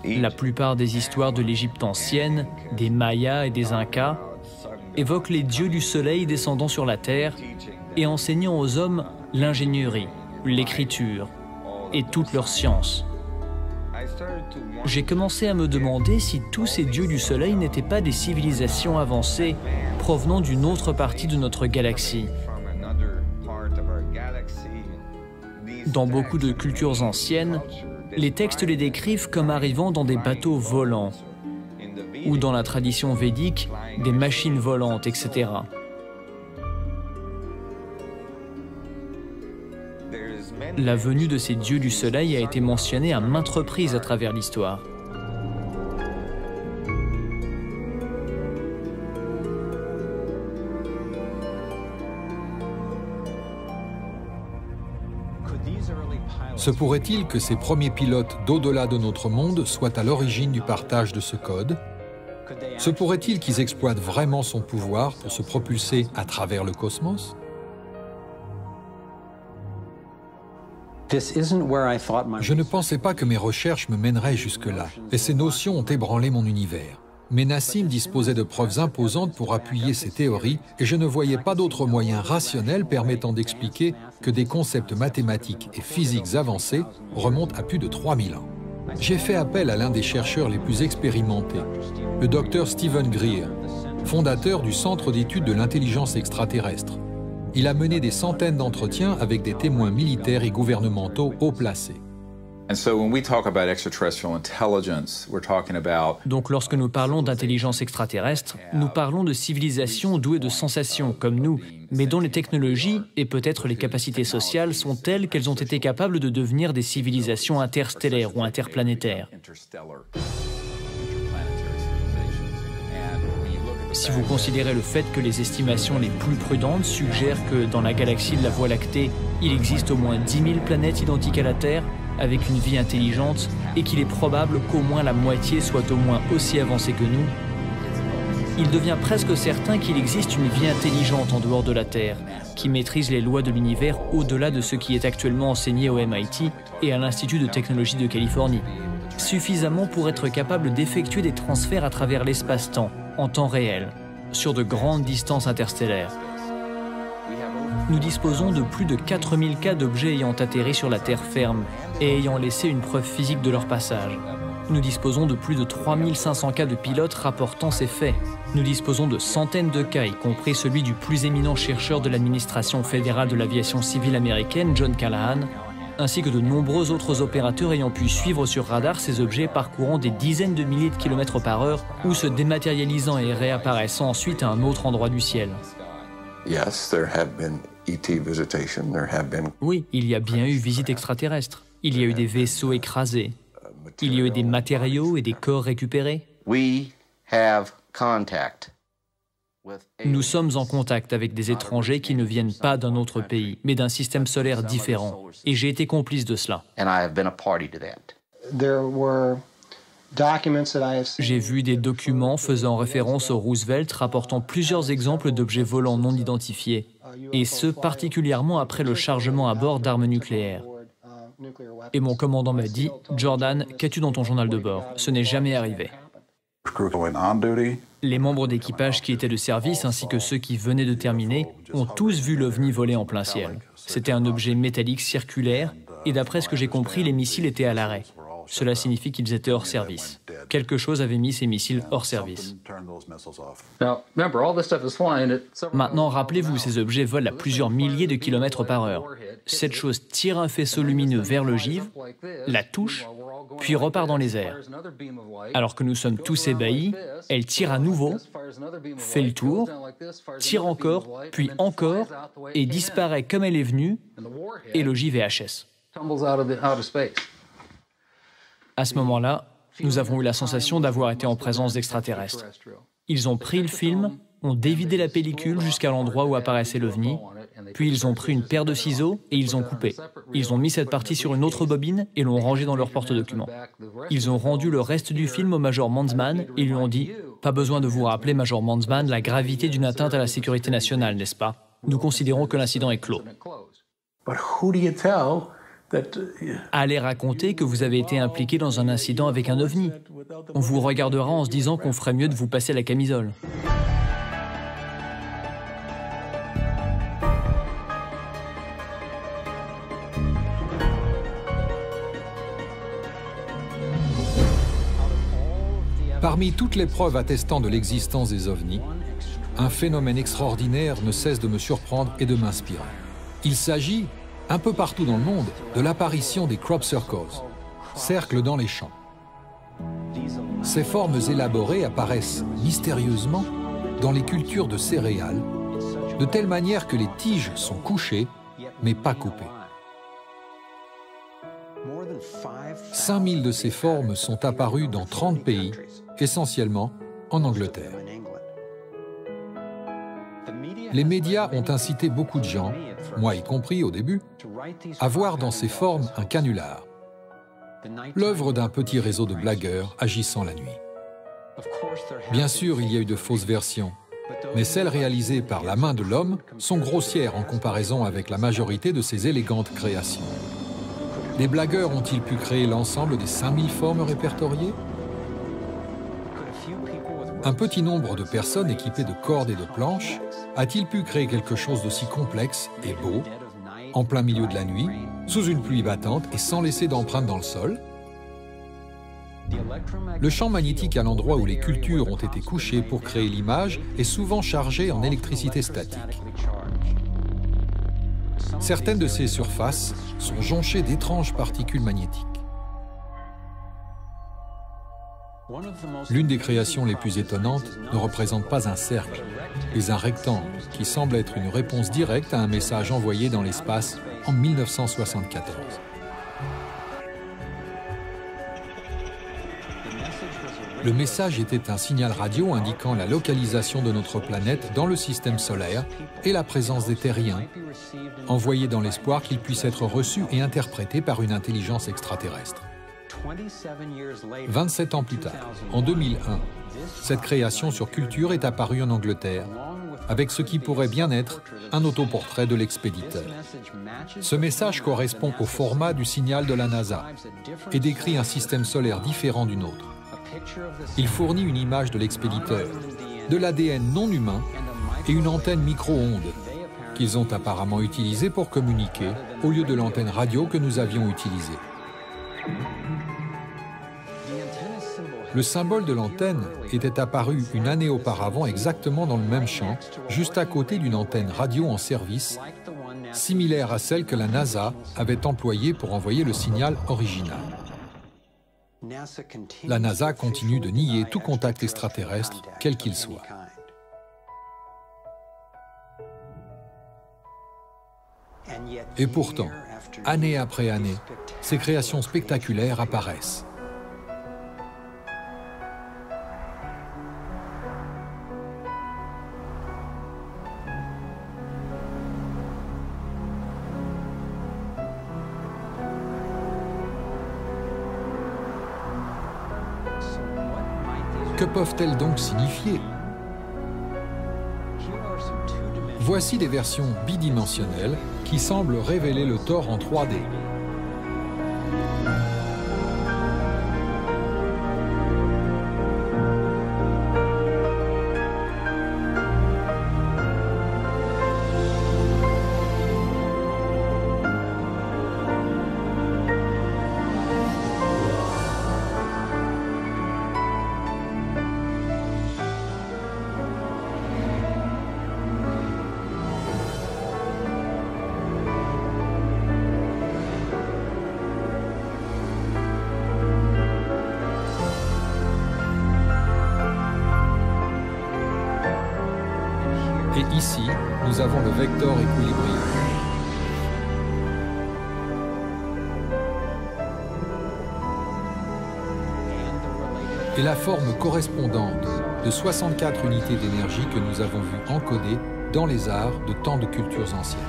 La plupart des histoires de l'Égypte ancienne, des Mayas et des Incas, évoquent les dieux du soleil descendant sur la terre et enseignant aux hommes l'ingénierie, l'écriture et toutes leurs sciences. J'ai commencé à me demander si tous ces dieux du soleil n'étaient pas des civilisations avancées provenant d'une autre partie de notre galaxie. Dans beaucoup de cultures anciennes, les textes les décrivent comme arrivant dans des bateaux volants, ou dans la tradition védique, des machines volantes, etc. La venue de ces dieux du soleil a été mentionnée à maintes reprises à travers l'histoire. Se pourrait-il que ces premiers pilotes d'au-delà de notre monde soient à l'origine du partage de ce code? Se pourrait-il qu'ils exploitent vraiment son pouvoir pour se propulser à travers le cosmos? Je ne pensais pas que mes recherches me mèneraient jusque-là, et ces notions ont ébranlé mon univers. Mais Nassim disposait de preuves imposantes pour appuyer ses théories, et je ne voyais pas d'autre moyen rationnel permettant d'expliquer que des concepts mathématiques et physiques avancés remontent à plus de 3000 ans. J'ai fait appel à l'un des chercheurs les plus expérimentés, le Dr Stephen Greer, fondateur du Centre d'études de l'intelligence extraterrestre. Il a mené des centaines d'entretiens avec des témoins militaires et gouvernementaux haut placés. Donc lorsque nous parlons d'intelligence extraterrestre, nous parlons de civilisations douées de sensations comme nous, mais dont les technologies et peut-être les capacités sociales sont telles qu'elles ont été capables de devenir des civilisations interstellaires ou interplanétaires. Si vous considérez le fait que les estimations les plus prudentes suggèrent que dans la galaxie de la Voie lactée, il existe au moins 10 000 planètes identiques à la Terre, avec une vie intelligente, et qu'il est probable qu'au moins la moitié soit au moins aussi avancée que nous, il devient presque certain qu'il existe une vie intelligente en dehors de la Terre, qui maîtrise les lois de l'univers au-delà de ce qui est actuellement enseigné au MIT et à l'Institut de technologie de Californie, suffisamment pour être capable d'effectuer des transferts à travers l'espace-temps, en temps réel, sur de grandes distances interstellaires. Nous disposons de plus de 4000 cas d'objets ayant atterri sur la Terre ferme et ayant laissé une preuve physique de leur passage. Nous disposons de plus de 3500 cas de pilotes rapportant ces faits. Nous disposons de centaines de cas, y compris celui du plus éminent chercheur de l'administration fédérale de l'aviation civile américaine, John Callahan, ainsi que de nombreux autres opérateurs ayant pu suivre sur radar ces objets parcourant des dizaines de milliers de kilomètres par heure ou se dématérialisant et réapparaissant ensuite à un autre endroit du ciel. Oui, il y a bien eu visite extraterrestre. Il y a eu des vaisseaux écrasés. Il y a eu des matériaux et des corps récupérés. Nous sommes en contact avec des étrangers qui ne viennent pas d'un autre pays, mais d'un système solaire différent. Et j'ai été complice de cela. J'ai vu des documents faisant référence au Roosevelt rapportant plusieurs exemples d'objets volants non identifiés, et ce particulièrement après le chargement à bord d'armes nucléaires. Et mon commandant m'a dit « Jordan, qu'as-tu dans ton journal de bord? Ce n'est jamais arrivé. » Les membres d'équipage qui étaient de service ainsi que ceux qui venaient de terminer ont tous vu l'OVNI voler en plein ciel. C'était un objet métallique circulaire et d'après ce que j'ai compris, les missiles étaient à l'arrêt. Cela signifie qu'ils étaient hors service. Quelque chose avait mis ces missiles hors service. Maintenant, rappelez-vous, ces objets volent à plusieurs milliers de kilomètres par heure. Cette chose tire un faisceau lumineux vers l'ogive, la touche, puis repart dans les airs. Alors que nous sommes tous ébahis, elle tire à nouveau, fait le tour, tire encore, puis encore, et disparaît comme elle est venue, et l'ogive est HS. À ce moment-là, nous avons eu la sensation d'avoir été en présence d'extraterrestres. Ils ont pris le film, ont dévidé la pellicule jusqu'à l'endroit où apparaissait l'OVNI, puis ils ont pris une paire de ciseaux et ils ont coupé. Ils ont mis cette partie sur une autre bobine et l'ont rangée dans leur porte-documents. Ils ont rendu le reste du film au Major Mandsman et lui ont dit « Pas besoin de vous rappeler, Major Mandsman, la gravité d'une atteinte à la sécurité nationale, n'est-ce pas? Nous considérons que l'incident est clos. » Allez raconter que vous avez été impliqué dans un incident avec un ovni. On vous regardera en se disant qu'on ferait mieux de vous passer la camisole. Parmi toutes les preuves attestant de l'existence des ovnis, un phénomène extraordinaire ne cesse de me surprendre et de m'inspirer. Il s'agit, un peu partout dans le monde, de l'apparition des crop circles, cercles dans les champs. Ces formes élaborées apparaissent mystérieusement dans les cultures de céréales, de telle manière que les tiges sont couchées, mais pas coupées. 5000 de ces formes sont apparues dans 30 pays, essentiellement en Angleterre. Les médias ont incité beaucoup de gens, moi y compris au début, à voir dans ces formes un canular, l'œuvre d'un petit réseau de blagueurs agissant la nuit. Bien sûr, il y a eu de fausses versions, mais celles réalisées par la main de l'homme sont grossières en comparaison avec la majorité de ces élégantes créations. Les blagueurs ont-ils pu créer l'ensemble des 5000 formes répertoriées? Un petit nombre de personnes équipées de cordes et de planches a-t-il pu créer quelque chose d'aussi complexe et beau, en plein milieu de la nuit, sous une pluie battante et sans laisser d'empreinte dans le sol? Le champ magnétique à l'endroit où les cultures ont été couchées pour créer l'image est souvent chargé en électricité statique. Certaines de ces surfaces sont jonchées d'étranges particules magnétiques. L'une des créations les plus étonnantes ne représente pas un cercle, mais un rectangle qui semble être une réponse directe à un message envoyé dans l'espace en 1974. Le message était un signal radio indiquant la localisation de notre planète dans le système solaire et la présence des terriens, envoyé dans l'espoir qu'il puisse être reçu et interprété par une intelligence extraterrestre. 27 ans plus tard, en 2001, cette création sur culture est apparue en Angleterre, avec ce qui pourrait bien être un autoportrait de l'expéditeur. Ce message correspond au format du signal de la NASA et décrit un système solaire différent du nôtre. Il fournit une image de l'expéditeur, de l'ADN non humain et une antenne micro-ondes qu'ils ont apparemment utilisée pour communiquer au lieu de l'antenne radio que nous avions utilisée. Le symbole de l'antenne était apparu une année auparavant exactement dans le même champ, juste à côté d'une antenne radio en service, similaire à celle que la NASA avait employée pour envoyer le signal original. La NASA continue de nier tout contact extraterrestre, quel qu'il soit. Et pourtant, année après année, ces créations spectaculaires apparaissent. Que peuvent-elles donc signifier? Voici des versions bidimensionnelles qui semblent révéler le Thor en 3D. Et ici, nous avons le vecteur équilibrien. Et la forme correspondante de 64 unités d'énergie que nous avons vues encodées dans les arts de tant de cultures anciennes.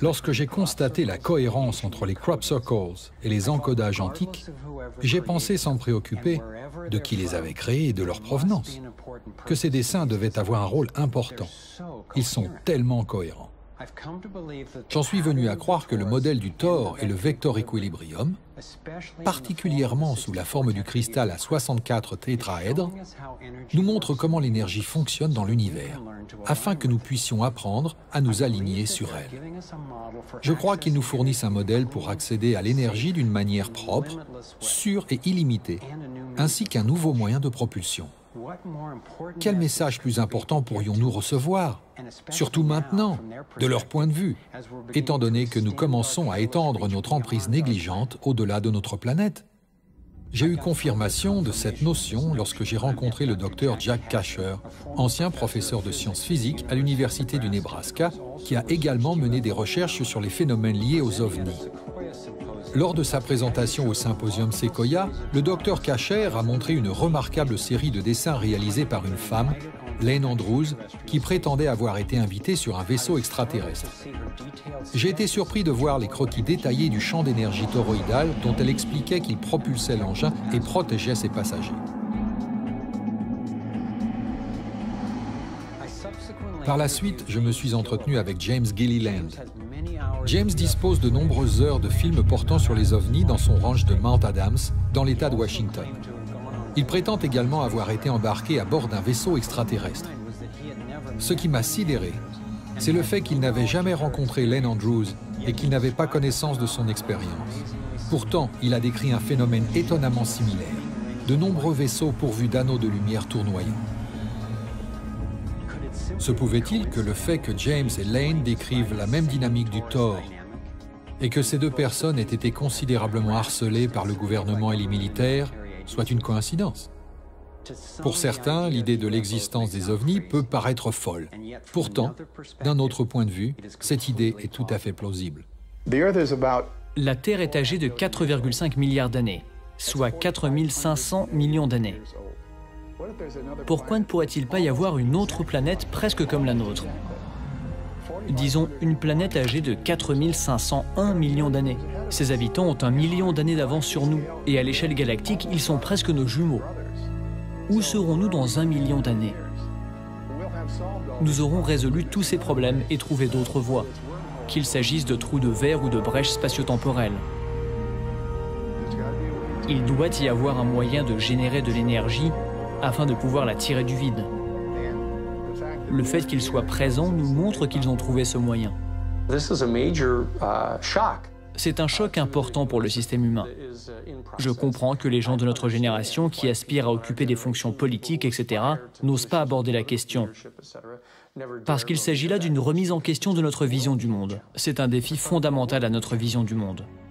Lorsque j'ai constaté la cohérence entre les crop circles et les encodages antiques, j'ai pensé sans me préoccuper de qui les avait créés et de leur provenance, que ces dessins devaient avoir un rôle important. Ils sont tellement cohérents. J'en suis venu à croire que le modèle du Thor et le Vector Equilibrium, particulièrement sous la forme du cristal à 64 tétraèdres, nous montrent comment l'énergie fonctionne dans l'univers, afin que nous puissions apprendre à nous aligner sur elle. Je crois qu'ils nous fournissent un modèle pour accéder à l'énergie d'une manière propre, sûre et illimitée, ainsi qu'un nouveau moyen de propulsion. Quel message plus important pourrions-nous recevoir, surtout maintenant, de leur point de vue, étant donné que nous commençons à étendre notre emprise négligente au-delà de notre planète? J'ai eu confirmation de cette notion lorsque j'ai rencontré le docteur Jack Kasher, ancien professeur de sciences physiques à l'Université du Nebraska, qui a également mené des recherches sur les phénomènes liés aux ovnis. Lors de sa présentation au symposium Sequoia, le docteur Kasher a montré une remarquable série de dessins réalisés par une femme, Lane Andrews, qui prétendait avoir été invitée sur un vaisseau extraterrestre. J'ai été surpris de voir les croquis détaillés du champ d'énergie toroïdal dont elle expliquait qu'il propulsait l'engin et protégeait ses passagers. Par la suite, je me suis entretenu avec James Gilliland. James dispose de nombreuses heures de films portant sur les ovnis dans son ranch de Mount Adams, dans l'État de Washington. Il prétend également avoir été embarqué à bord d'un vaisseau extraterrestre. Ce qui m'a sidéré, c'est le fait qu'il n'avait jamais rencontré Lane Andrews et qu'il n'avait pas connaissance de son expérience. Pourtant, il a décrit un phénomène étonnamment similaire, de nombreux vaisseaux pourvus d'anneaux de lumière tournoyants. Se pouvait-il que le fait que James et Lane décrivent la même dynamique du Thor et que ces deux personnes aient été considérablement harcelées par le gouvernement et les militaires soit une coïncidence? Pour certains, l'idée de l'existence des ovnis peut paraître folle. Pourtant, d'un autre point de vue, cette idée est tout à fait plausible. La Terre est âgée de 4,5 milliards d'années, soit 4500 millions d'années. Pourquoi ne pourrait-il pas y avoir une autre planète presque comme la nôtre? Disons une planète âgée de 4501 millions d'années. Ses habitants ont 1 million d'années d'avance sur nous, et à l'échelle galactique, ils sont presque nos jumeaux. Où serons-nous dans 1 million d'années? Nous aurons résolu tous ces problèmes et trouvé d'autres voies, qu'il s'agisse de trous de verre ou de brèches spatio-temporelles. Il doit y avoir un moyen de générer de l'énergie afin de pouvoir la tirer du vide. Le fait qu'ils soient présents nous montre qu'ils ont trouvé ce moyen. C'est un choc important pour le système humain. Je comprends que les gens de notre génération qui aspirent à occuper des fonctions politiques, etc., n'osent pas aborder la question. Parce qu'il s'agit là d'une remise en question de notre vision du monde. C'est un défi fondamental à notre vision du monde.